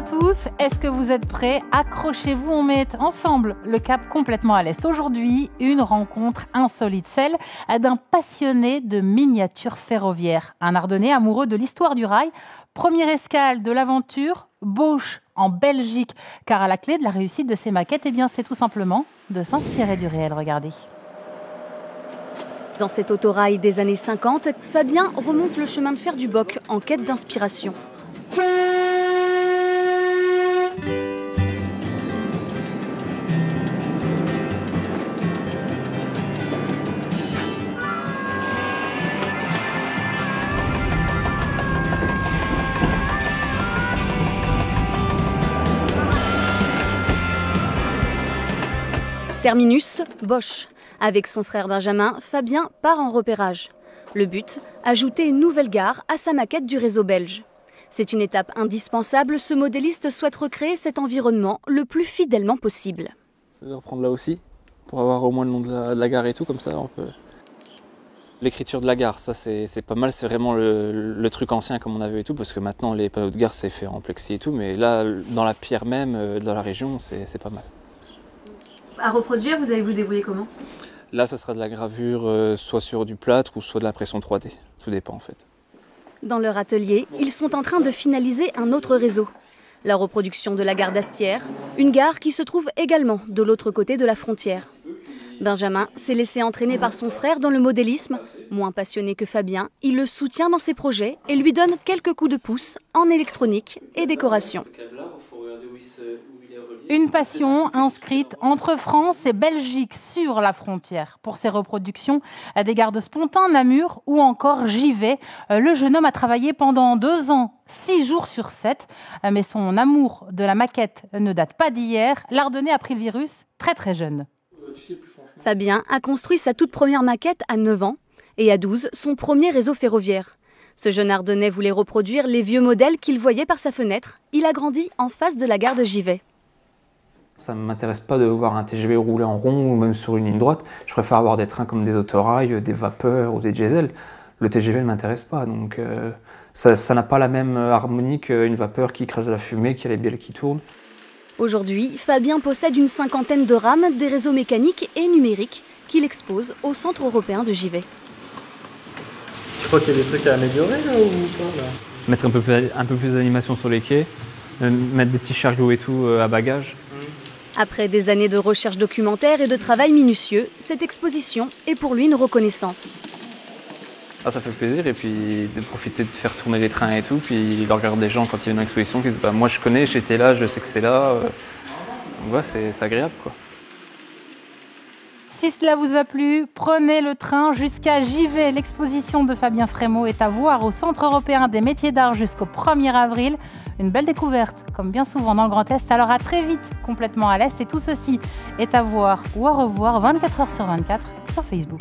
à tous, est-ce que vous êtes prêts? Accrochez-vous, on met ensemble le cap complètement à l'est. Aujourd'hui, une rencontre insolite, celle d'un passionné de miniatures ferroviaires, un Ardennais amoureux de l'histoire du rail. Première escale de l'aventure, Beauche en Belgique, car à la clé de la réussite de ces maquettes, c'est tout simplement de s'inspirer du réel. Regardez. Dans cet autorail des années 50, Fabien remonte le chemin de fer du Boc en quête d'inspiration. Terminus, Bosch. Avec son frère Benjamin, Fabien part en repérage. Le but, ajouter une nouvelle gare à sa maquette du réseau belge. C'est une étape indispensable, ce modéliste souhaite recréer cet environnement le plus fidèlement possible. Je vais reprendre là aussi, pour avoir au moins le nom de la gare et tout, comme ça on peut... L'écriture de la gare, ça c'est pas mal, c'est vraiment le truc ancien comme on avait et tout, parce que maintenant les panneaux de gare c'est fait en plexi et tout, mais là, dans la pierre même, dans la région, c'est pas mal. À reproduire, vous allez vous débrouiller comment? Là, ça sera de la gravure, soit sur du plâtre ou soit de la pression 3D. Tout dépend en fait. Dans leur atelier, ils sont en train de finaliser un autre réseau. La reproduction de la gare d'Astières, une gare qui se trouve également de l'autre côté de la frontière. Benjamin s'est laissé entraîner par son frère dans le modélisme. Moins passionné que Fabien, il le soutient dans ses projets et lui donne quelques coups de pouce en électronique et décoration. Une passion inscrite entre France et Belgique sur la frontière. Pour ses reproductions à des gares de Spontin, Namur ou encore Givet, le jeune homme a travaillé pendant 2 ans, 6 jours sur 7. Mais son amour de la maquette ne date pas d'hier. L'Ardennais a pris le virus très jeune. Fabien a construit sa toute première maquette à 9 ans et à 12, son premier réseau ferroviaire. Ce jeune Ardennais voulait reproduire les vieux modèles qu'il voyait par sa fenêtre. Il a grandi en face de la gare de Givet. Ça ne m'intéresse pas de voir un TGV rouler en rond ou même sur une ligne droite. Je préfère avoir des trains comme des autorails, des vapeurs ou des diesels. Le TGV ne m'intéresse pas, donc ça n'a pas la même harmonie qu'une vapeur qui crache de la fumée, qui a les bielles qui tournent. Aujourd'hui, Fabien possède une 50aine de rames, des réseaux mécaniques et numériques qu'il expose au Centre européen de Givet. Tu crois qu'il y a des trucs à améliorer là, ou pas là? Mettre un peu plus d'animation sur les quais, mettre des petits chariots et tout à bagages. Après des années de recherche documentaire et de travail minutieux, cette exposition est pour lui une reconnaissance. Ah, ça fait plaisir et puis de profiter de faire tourner les trains et tout, puis de regarder des gens quand ils viennent dans l'exposition qui disent bah, moi je connais, j'étais là, je sais que c'est là. Ouais, c'est agréable quoi. Si cela vous a plu, prenez le train jusqu'à Givet. L'exposition de Fabien Frémaux est à voir au Centre européen des métiers d'art jusqu'au 1er avril. Une belle découverte, comme bien souvent dans le Grand Est. Alors à très vite, complètement à l'Est. Et tout ceci est à voir ou à revoir 24h sur 24 sur Facebook.